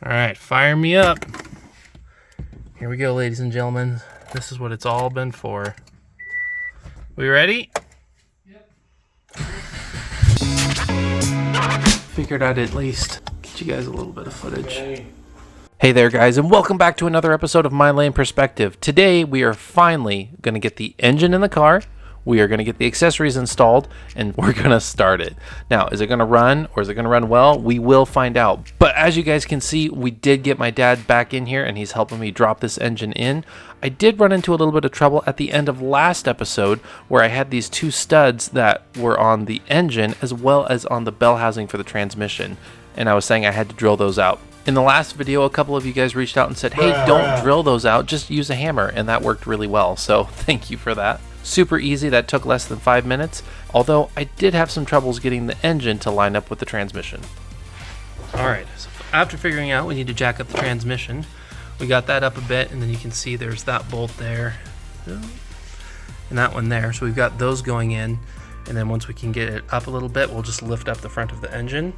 All right, fire me up. Here we go, ladies and gentlemen. This is what it's all been for. We ready? Yep. Figured I'd at least get you guys a little bit of footage. Okay. Hey there, guys, and welcome back to another episode of My Lane Perspective. Today, we are finally going to get the engine in the car. We are going to get the accessories installed, and we're going to start it. Now, is it going to run, or is it going to run well? We will find out. But as you guys can see, we did get my dad back in here, and he's helping me drop this engine in. I did run into a little bit of trouble at the end of last episode, where I had these two studs that were on the engine, as well as on the bell housing for the transmission. And I was saying I had to drill those out. In the last video, a couple of you guys reached out and said, hey, don't drill those out, just use a hammer, and that worked really well. So thank you for that. Super easy, that took less than 5 minutes, although I did have some troubles getting the engine to line up with the transmission. Alright, so after figuring out we need to jack up the transmission, we got that up a bit, and then you can see there's that bolt there, and that one there, so we've got those going in, and then once we can get it up a little bit, we'll just lift up the front of the engine,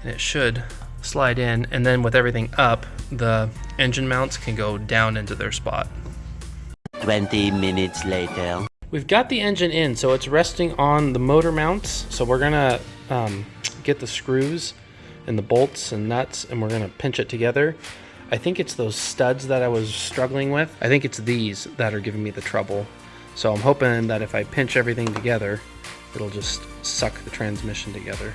and it should slide in, and then with everything up, the engine mounts can go down into their spot. 20 minutes later. We've got the engine in, so it's resting on the motor mounts. So we're gonna get the screws and the bolts and nuts, and we're gonna pinch it together. I think it's those studs that I was struggling with. I think it's these that are giving me the trouble. So I'm hoping that if I pinch everything together, it'll just suck the transmission together.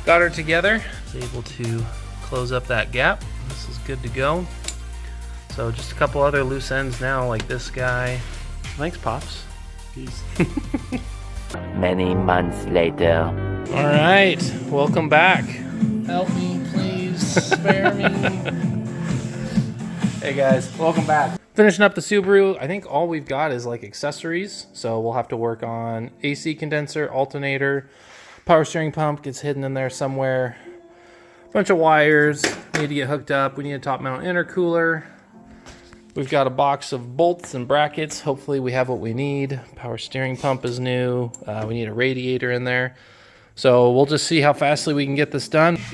Got her together. Was able to close up that gap. This is good to go. So just a couple other loose ends now, like this guy. Thanks, Pops. Peace. Many months later. All right, welcome back. Help me, please. Spare me. Hey guys, welcome back. Finishing up the Subaru. I think all we've got is like accessories. So we'll have to work on AC condenser, alternator, power steering pump gets hidden in there somewhere. Bunch of wires need to get hooked up. We need a top mount intercooler. We've got a box of bolts and brackets. Hopefully we have what we need. Power steering pump is new. We need a radiator in there. So we'll just see how fastly we can get this done. It's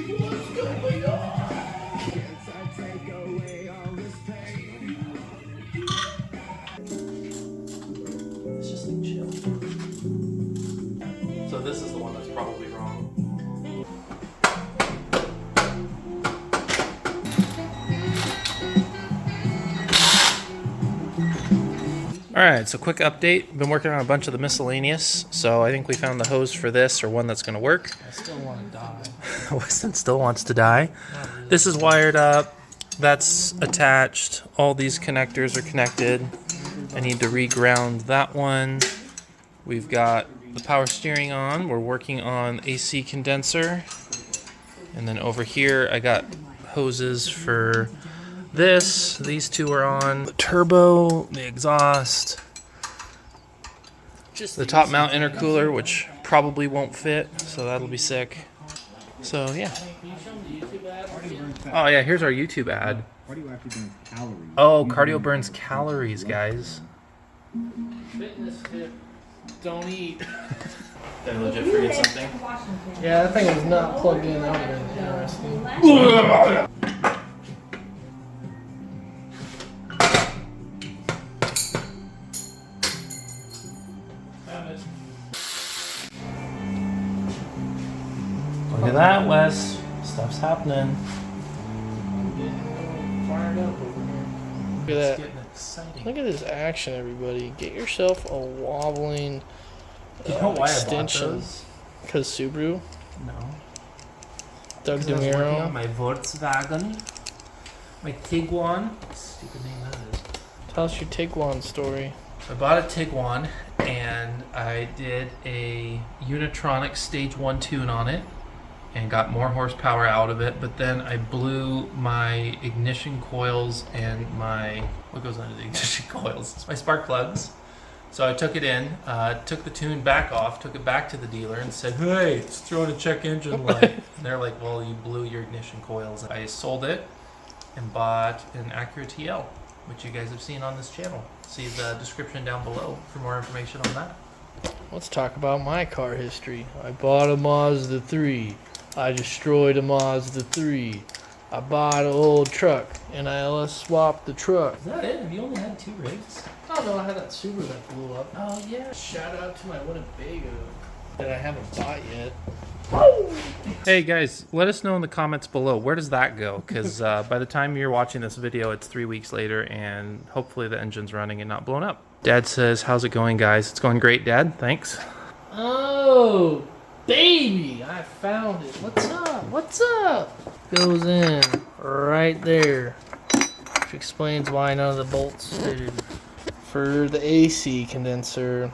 just like chill. So this is the one that's probably wrong. Alright, so quick update. Been working on a bunch of the miscellaneous. So I think we found the hose for this, or one that's going to work. I still want to die. Weston still wants to die. This is wired up. That's attached. All these connectors are connected. I need to re-ground that one. We've got the power steering on. We're working on AC condenser. And then over here, I got hoses for this. These two are on. The turbo, the exhaust, Just the top mount intercooler, which probably won't fit, so that'll be sick. So yeah. Can you show me the YouTube ad? Oh yeah, here's our YouTube ad. Cardio actually burns calories. Oh, cardio burns calories, guys. Fitness tip. Don't eat. Did I legit forget something? Yeah, that thing was not plugged in. That would have been interesting. Look at that, Wes. Stuff's happening. I'm getting fired up over here. Look It's at that. getting exciting. Look at this action, everybody. Get yourself a wobbling You know why extension. I bought those? Because Subaru. No. Doug 'Cause I was working on DeMiro. my Volkswagen. My Tiguan. Stupid name that is. Tell us your Tiguan story. I bought a Tiguan and I did a Unitronic Stage 1 tune on it and got more horsepower out of it, but then I blew my ignition coils and my, what goes under the ignition coils? It's my spark plugs. So I took it in, took the tune back off, took it back to the dealer and said, hey, it's throwing a check engine light. And they're like, well, you blew your ignition coils. I sold it and bought an Acura TL, which you guys have seen on this channel. See the description down below for more information on that. Let's talk about my car history. I bought a Mazda 3. I destroyed a Mazda 3. I bought an old truck and I swapped the truck. Is that it? Have you only had 2 rigs? Oh no, I had that Subaru that blew up. Oh yeah. Shout out to my Winnebago that I haven't bought yet. Hey guys, let us know in the comments below, where does that go? Because by the time you're watching this video, it's 3 weeks later, and hopefully the engine's running and not blown up. Dad says, how's it going, guys? It's going great, Dad. Thanks. Oh, baby, I found it. What's up? What's up? Goes in right there, which explains why none of the bolts fitted. For the AC condenser.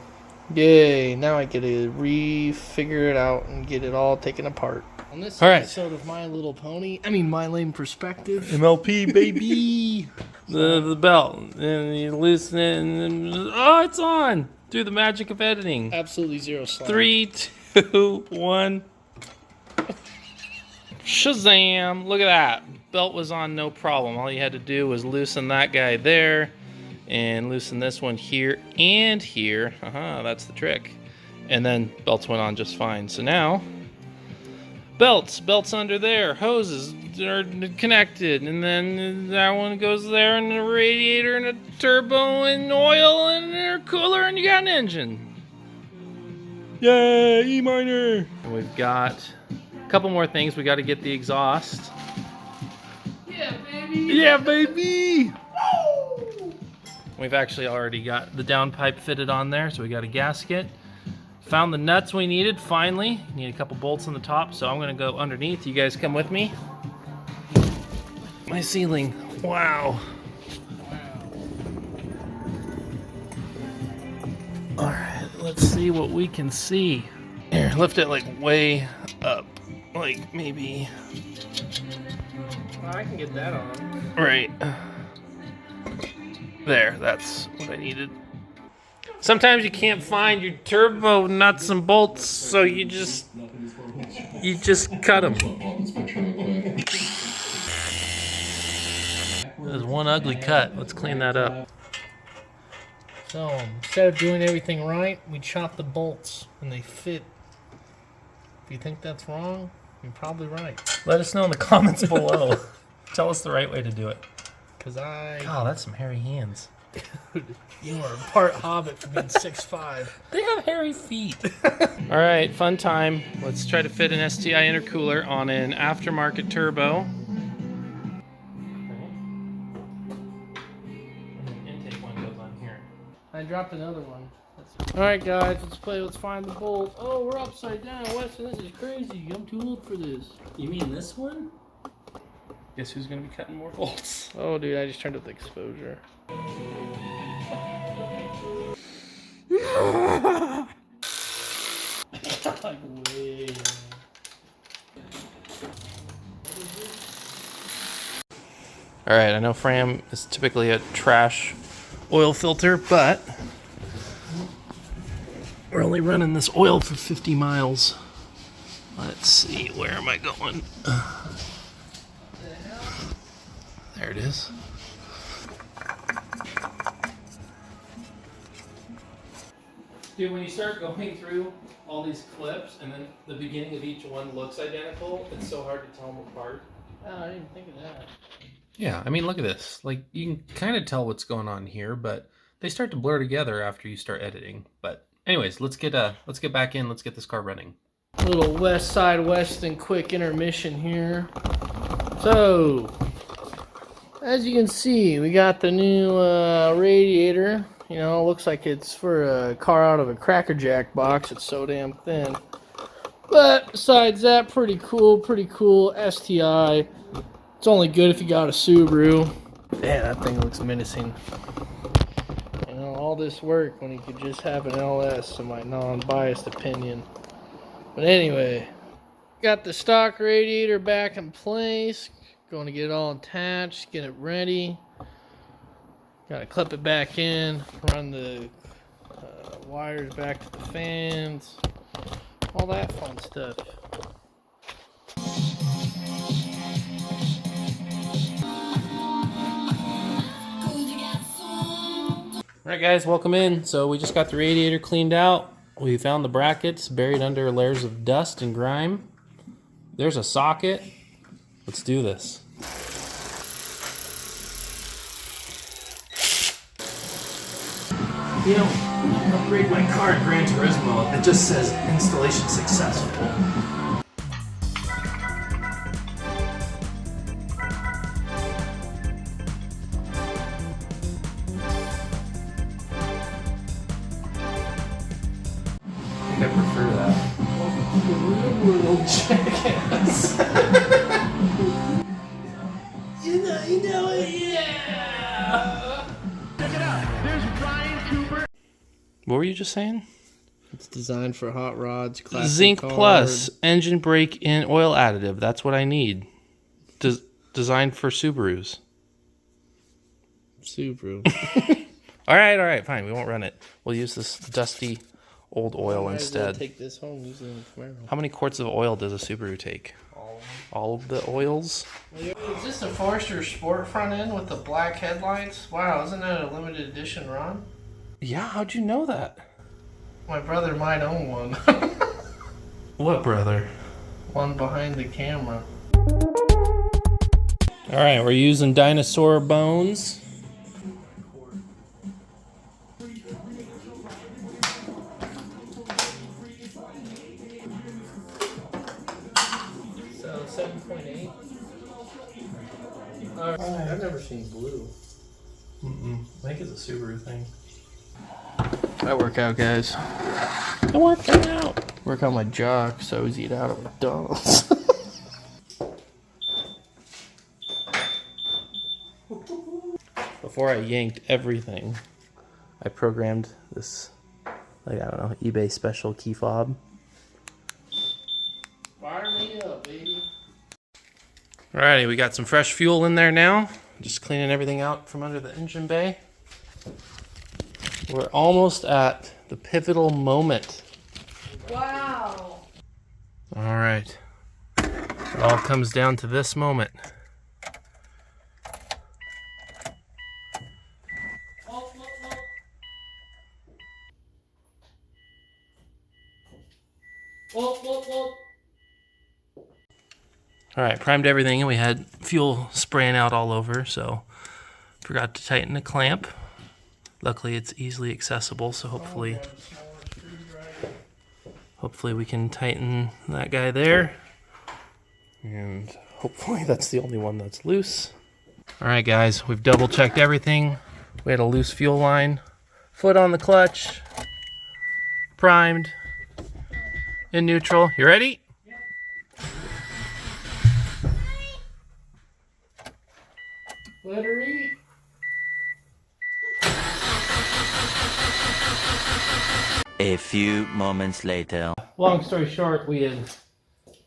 Yay, now I get to re-figure it out and get it all taken apart. On this episode of My Lame Perspective. MLP, baby! the belt. And you loosen it and oh, it's on! Through the magic of editing. Absolutely zero slide. 3, 2, 1. Shazam! Look at that. Belt was on, no problem. All you had to do was loosen that guy there. And loosen this one here and here. That's the trick. And then belts went on just fine. So now, belts under there. Hoses are connected. And then that one goes there, and a radiator, and a turbo, and oil, and an intercooler, and you got an engine. Yay, E minor. And we've got a couple more things. We got to get the exhaust. Yeah, baby. Yeah, baby. We've actually already got the downpipe fitted on there, so we got a gasket. Found the nuts we needed, finally. Need a couple bolts on the top, so I'm gonna go underneath. You guys come with me. My ceiling, wow. All right, let's see what we can see. Here, lift it like way up, like maybe. Well, I can get that on. Right. There, that's what I needed. Sometimes you can't find your turbo nuts and bolts, so you just cut them. There's one ugly cut. Let's clean that up. So, instead of doing everything right, we chop the bolts and they fit. If you think that's wrong, you're probably right. Let us know in the comments below. Tell us the right way to do it. Oh, that's some hairy hands. You are part hobbit for being 6'5". They have hairy feet. All right, fun time. Let's try to fit an STI intercooler on an aftermarket turbo. Intake one goes on here. I dropped another one. All right, guys, let's find the bolt. Oh, we're upside down, Weston. This is crazy. I'm too old for this. You mean this one? Guess who's gonna be cutting more bolts? Oh, dude, I just turned up the exposure. Like way. All right, I know Fram is typically a trash oil filter, but we're only running this oil for 50 miles. Let's see, where am I going? There it is. Dude, when you start going through all these clips and then the beginning of each one looks identical, it's so hard to tell them apart. Oh, I didn't think of that. Yeah, I mean, look at this. Like, you can kind of tell what's going on here, but they start to blur together after you start editing. But anyways, let's get back in. Let's get this car running. Little West Side Weston quick intermission here. So, as you can see, we got the new radiator. You know, it looks like it's for a car out of a Cracker Jack box. It's so damn thin. But besides that, pretty cool STI. It's only good if you got a Subaru. Man, that thing looks menacing. You know, all this work when you could just have an LS, in my non-biased opinion. But anyway, got the stock radiator back in place. Going to get it all attached, get it ready. Got to clip it back in, run the wires back to the fans, all that fun stuff. Alright guys, welcome in. So we just got the radiator cleaned out. We found the brackets buried under layers of dust and grime. There's a socket. Let's do this. You know, upgrade my car in Gran Turismo. It just says installation successful. I prefer that. Welcome to the real world, jackass. you know it, yeah. Check it out. There's Ryan Cooper. What were you just saying? It's designed for hot rods, classic Zinc cars. Plus engine brake in oil additive. That's what I need. Designed for Subarus. Subaru. All right, fine. We won't run it. We'll use this dusty old oil Might as well instead. take this home using the Camaro. How many quarts of oil does a Subaru take? All of the oils? Is this a Forester Sport front end with the black headlights? Wow, isn't that a limited edition, Ron? Yeah, how'd you know that? My brother might own one. What brother? One behind the camera. All right, we're using dinosaur bones. So 7.8. I've never seen blue. I think it's a Subaru thing. I work out, guys. I work out. Work on my jock so I was eat out at McDonald's. Before I yanked everything, I programmed this, like, I don't know, eBay special key fob. Fire me up, baby. Alrighty, we got some fresh fuel in there now. Just cleaning everything out from under the engine bay. We're almost at the pivotal moment. Wow. Alright. It all comes down to this moment. Alright, primed everything and we had fuel spraying out all over, so forgot to tighten the clamp. Luckily it's easily accessible, so hopefully we can tighten that guy there. And hopefully that's the only one that's loose. Alright guys, we've double checked everything. We had a loose fuel line. Foot on the clutch. Primed. In neutral. You ready? Let her eat. A few moments later. Long story short, we had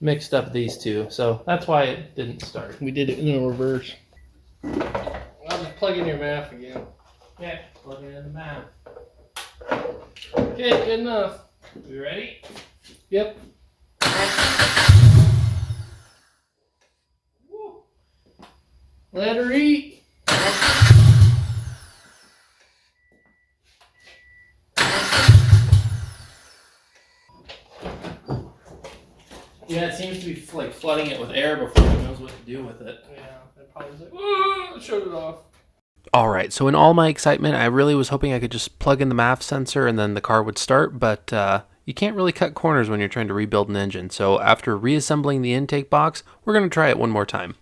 mixed up these two, so that's why it didn't start. We did it in the reverse. I'll just plug in your MAF again. Okay, plug it in the map. Okay, good enough. We ready? Yep. Let her eat. Yeah, it seems to be like flooding it with air before it knows what to do with it. Yeah, it probably was like, "Whoa," shut it off. Alright, so in all my excitement, I really was hoping I could just plug in the MAF sensor and then the car would start, but you can't really cut corners when you're trying to rebuild an engine. So after reassembling the intake box, we're going to try it one more time.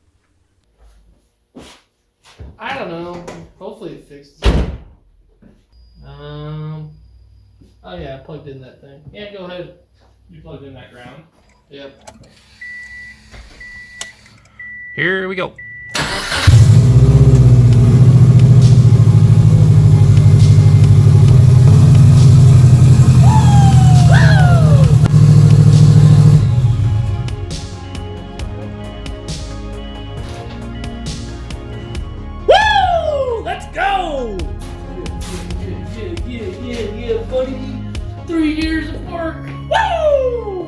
I don't know. Hopefully it fixes it. Oh yeah, I plugged in that thing. Yeah, go ahead. You plugged in that ground. Yep. Here we go. Yeah, buddy. 3 years of work. Woo!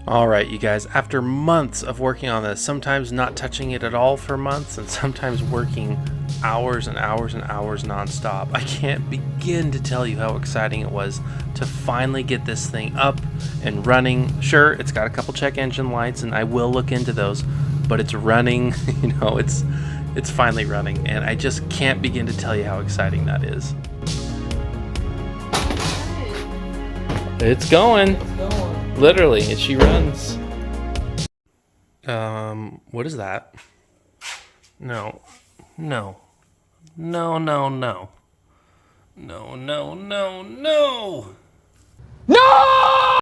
All right, you guys, after months of working on this, sometimes not touching it at all for months, and sometimes working hours and hours and hours nonstop, I can't begin to tell you how exciting it was to finally get this thing up and running. Sure, it's got a couple check engine lights, and I will look into those, but it's running. You know, it's finally running, and I just can't begin to tell you how exciting that is. It's going. Literally, she runs. What is that? No. No. No, no, no. No, no, no, no! No!